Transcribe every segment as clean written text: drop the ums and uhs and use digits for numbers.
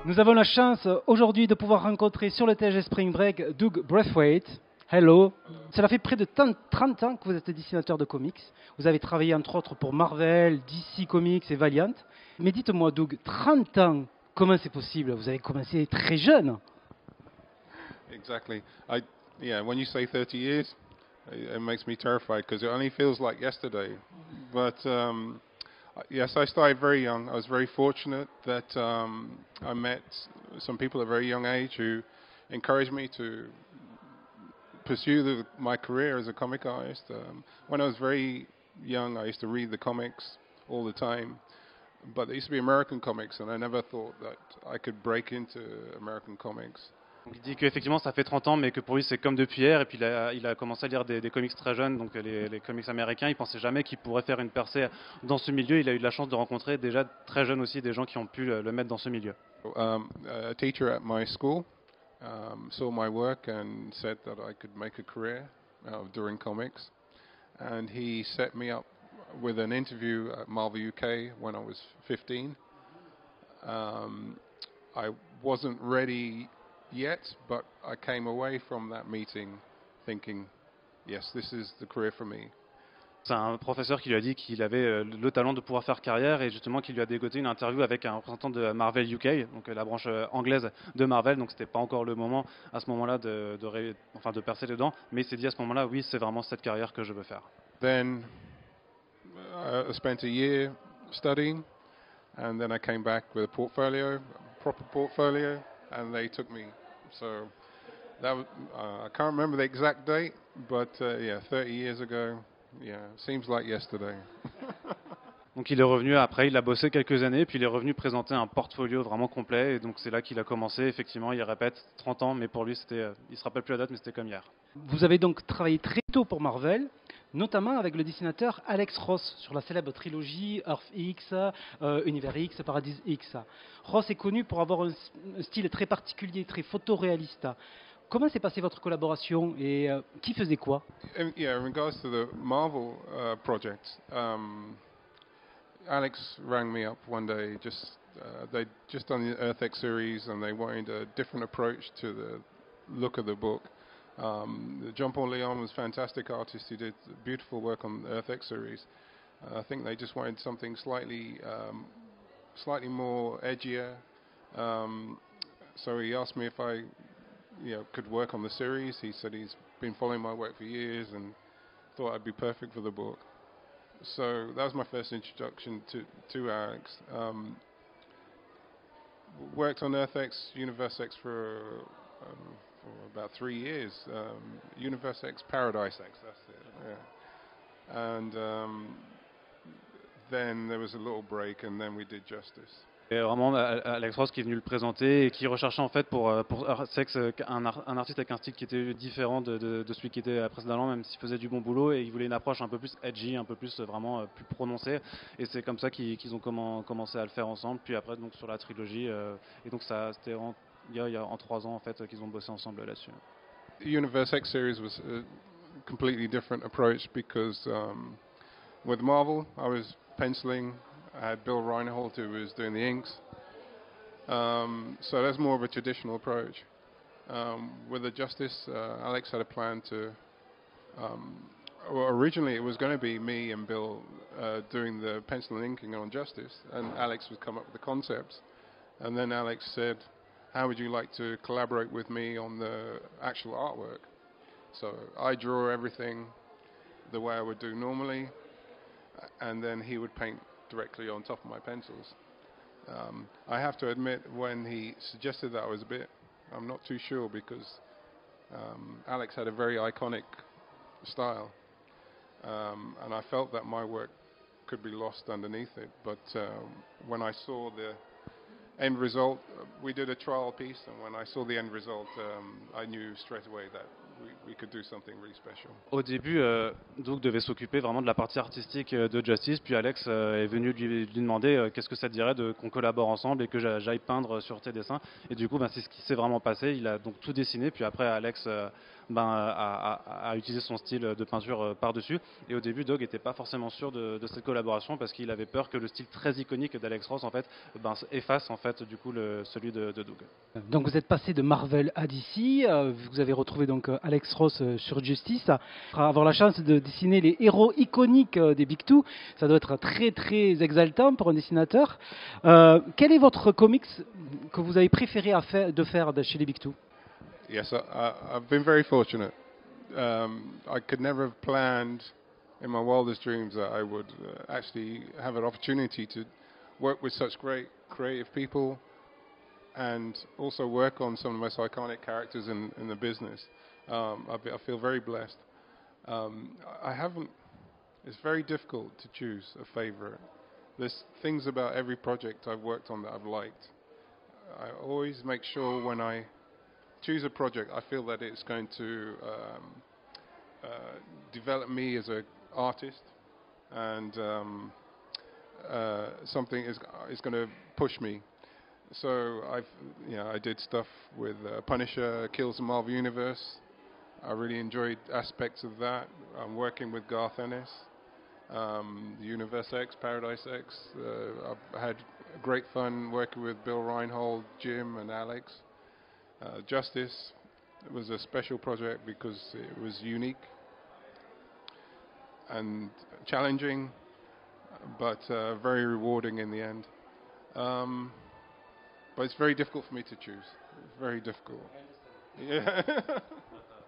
Nous avons la chance aujourd'hui de pouvoir rencontrer sur le THG Spring Break Doug Braithwaite. Hello. Cela fait près de 30 ans que vous êtes dessinateur de comics. Vous avez travaillé entre autres pour Marvel, DC Comics et Valiant. Mais dites-moi Doug, 30 ans, comment c'est possible? Vous avez commencé très jeune. Exactly. When you say 30 years, it makes me terrified because it only feels like yesterday. But yes, I started very young. I was very fortunate that I met some people at a very young age who encouraged me to pursue my career as a comic artist. When I was very young, I used to read the comics all the time, but they used to be American comics, and I never thought that I could break into American comics. Donc il dit qu'effectivement ça fait 30 ans mais que pour lui c'est comme depuis hier et puis il a commencé à lire des comics très jeunes, donc les comics américains. Il pensait jamais qu'il pourrait faire une percée dans ce milieu. Il a eu de la chance de rencontrer déjà très jeune aussi des gens qui ont pu le mettre dans ce milieu. A teacher at my school saw my work and said that I could make a career out of doing comics, and he set me up with an interview at Marvel UK when I was 15. I wasn't ready yet, but I came away from that meeting thinking, yes, this is the career for me. C'est un professeur qui lui a dit qu'il avait le talent de pouvoir faire carrière et justement qui lui a dégoté une interview avec un représentant de Marvel UK, donc la branche anglaise de Marvel, donc c'était pas encore le moment à ce moment-là de percer dedans, mais il s'est dit à ce moment-là, oui, c'est vraiment cette carrière que je veux faire. Then I spent a year studying, and then I came back with a portfolio, a proper portfolio, and they took me. So that was, I can't remember the exact date, but 30 years ago. Yeah, seems like yesterday. Donc il est revenu après, il a bossé quelques années, puis il est revenu présenter un portfolio vraiment complet, et donc c'est là qu'il a commencé. Effectivement, il répète 30 ans, mais pour lui, il se rappelle plus la date, mais c'était comme hier. Vous avez donc travaillé très tôt pour Marvel, notamment avec le dessinateur Alex Ross sur la célèbre trilogie Earth X, Univers X, Paradis X. Ross est connu pour avoir un style très particulier, très photoréaliste. Comment s'est passée votre collaboration et qui faisait quoi? In regards to the Marvel project, Alex rang me up one day. They'd just done the Earth X series, and they wanted a different approach to the look of the book. Jean-Paul Leon was a fantastic artist. He did beautiful work on the Earth X series. I think they just wanted something slightly more edgier. So he asked me if I could work on the series. He said he's been following my work for years and thought I'd be perfect for the book. So that was my first introduction to Alex. Worked on Earth X, Universe X for about 3 years. Universe X, Paradise X, that's it. Yeah. And then there was a little break, and then we did Justice. Et vraiment Alex Ross qui est venu le présenter et qui recherchait en fait pour Sex un artiste avec un style qui était différent de celui qui était précédemment, même s'il faisait du bon boulot, et il voulait une approche un peu plus edgy, un peu plus vraiment plus prononcée, et c'est comme ça qu'ils ont commencé à le faire ensemble. Puis après donc sur la trilogie, et donc ça c'était il y a en 3 ans en fait qu'ils ont bossé ensemble là-dessus. The Universe X series was a completely different approach because with Marvel I was penciling. I had Bill Reinhold who was doing the inks. So that's more of a traditional approach. With the Justice, Alex had a plan to... originally it was going to be me and Bill doing the pencil and inking on Justice, and Alex would come up with the concepts. And then Alex said, how would you like to collaborate with me on the actual artwork? So I draw everything the way I would do normally, and then he would paint directly on top of my pencils. I have to admit, when he suggested that, I'm not too sure, because Alex had a very iconic style, and I felt that my work could be lost underneath it. But when I saw the end result, we did a trial piece, and when I saw the end result, I knew straight away that we could do something really special. Au début, Doug devait s'occuper vraiment de la partie artistique de Justice, puis Alex est venu lui demander qu'est-ce que ça te dirait qu'on collabore ensemble et que j'aille peindre sur tes dessins. Et du coup, c'est ce qui s'est vraiment passé. Il a donc tout dessiné, puis après Alex à utiliser son style de peinture par-dessus. Et au début, Doug n'était pas forcément sûr de cette collaboration parce qu'il avait peur que le style très iconique d'Alex Ross en fait, efface en fait, du coup, celui de Doug. Donc vous êtes passé de Marvel à DC, vous avez retrouvé donc Alex Ross sur Justice. Avoir la chance de dessiner les héros iconiques des Big Two, ça doit être très très exaltant pour un dessinateur. Quel est votre comics que vous avez préféré de faire chez les Big Two? Yes, I've been very fortunate. I could never have planned in my wildest dreams that I would actually have an opportunity to work with such great creative people and also work on some of the most iconic characters in the business. I feel very blessed. It's very difficult to choose a favorite. There's things about every project I've worked on that I've liked. I always make sure when I choose a project, I feel that it's going to develop me as an artist, and something is going to push me. So I did stuff with Punisher, Kills the Marvel Universe. I really enjoyed aspects of that. I'm working with Garth Ennis, the Universe X, Paradise X. I've had great fun working with Bill Reinhold, Jim, and Alex. Justice was a special project because it was unique and challenging, but very rewarding in the end. But it's very difficult for me to choose. It's very difficult. Yeah.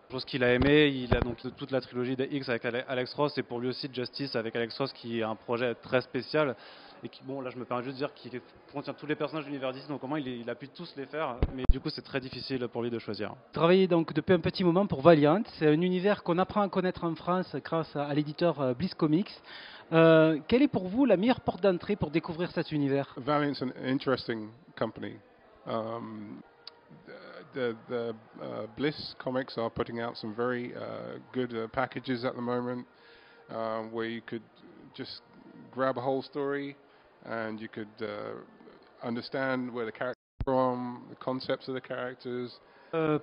Chose qu'il a aimé, il a donc toute la trilogie des X avec Alex Ross et pour lui aussi Justice avec Alex Ross qui est un projet très spécial et qui, bon là je me permets juste de dire qu'il contient tous les personnages de l'univers DC, donc comment il a pu tous les faire, mais du coup c'est très difficile pour lui de choisir. Vous travaillez donc depuis un petit moment pour Valiant, c'est un univers qu'on apprend à connaître en France grâce à l'éditeur Bliss Comics. Quelle est pour vous la meilleure porte d'entrée pour découvrir cet univers? Valiant's an interesting company. The Bliss Comics are putting out some very good packages at the moment where you could just grab a whole story and you could understand where the characters are from, the concepts of the characters.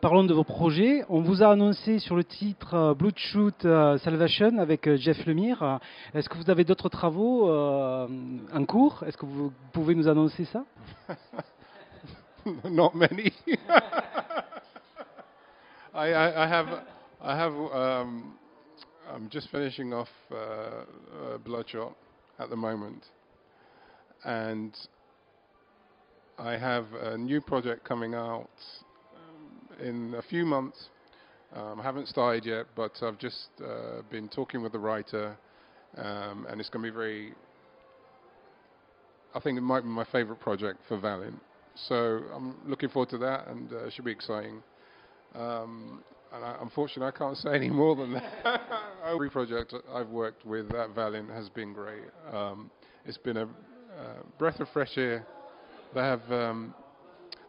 Parlons de vos projets. On vous a annoncé sur le titre Bloodshot Salvation avec Jeff Lemire. Est-ce que vous avez d'autres travaux en cours? Est-ce que vous pouvez nous annoncer ça? Not many. I'm just finishing off Bloodshot at the moment, and I have a new project coming out in a few months. I haven't started yet, but I've just been talking with the writer, and it's going to be I think it might be my favorite project for Valiant. So I'm looking forward to that, and it should be exciting. Unfortunately, I can't say any more than that. Every project I've worked with at Valiant has been great. It's been a breath of fresh air. They have.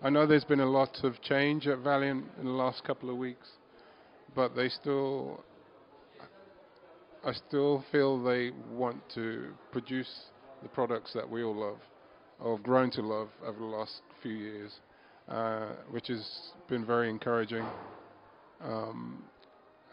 I know there's been a lot of change at Valiant in the last couple of weeks, but I still feel they want to produce the products that we all love, or have grown to love over the last few years, which has been very encouraging.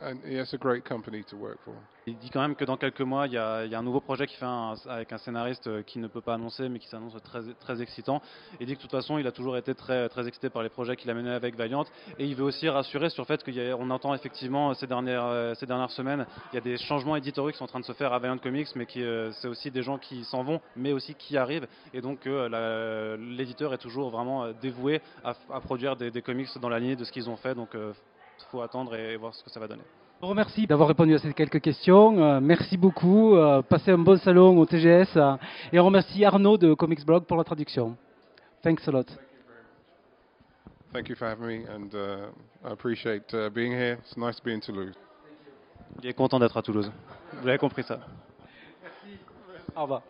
And it's a great company to work for. Il dit quand même que dans quelques mois, il y a un nouveau projet qu'il fait avec un scénariste qui ne peut pas annoncer, mais qui s'annonce très, très excitant. Il dit que de toute façon, il a toujours été très, très excité par les projets qu'il a menés avec Valiant. Et il veut aussi rassurer sur le fait qu'on entend effectivement ces dernières semaines, il y a des changements éditoriaux qui sont en train de se faire à Valiant Comics, mais c'est aussi des gens qui s'en vont, mais aussi qui arrivent. Et donc l'éditeur est toujours vraiment dévoué à produire des comics dans la lignée de ce qu'ils ont fait. Donc il faut attendre et voir ce que ça va donner. Je vous remercie d'avoir répondu à ces quelques questions. Merci beaucoup. Passez un bon salon au TGS. Et on remercie Arnaud de Comics Blog pour la traduction. Thanks a lot. Thank you for having me, and I appreciate being here. It's nice to be in Toulouse. Il est content d'être à Toulouse. Vous avez compris ça. Merci. Au revoir.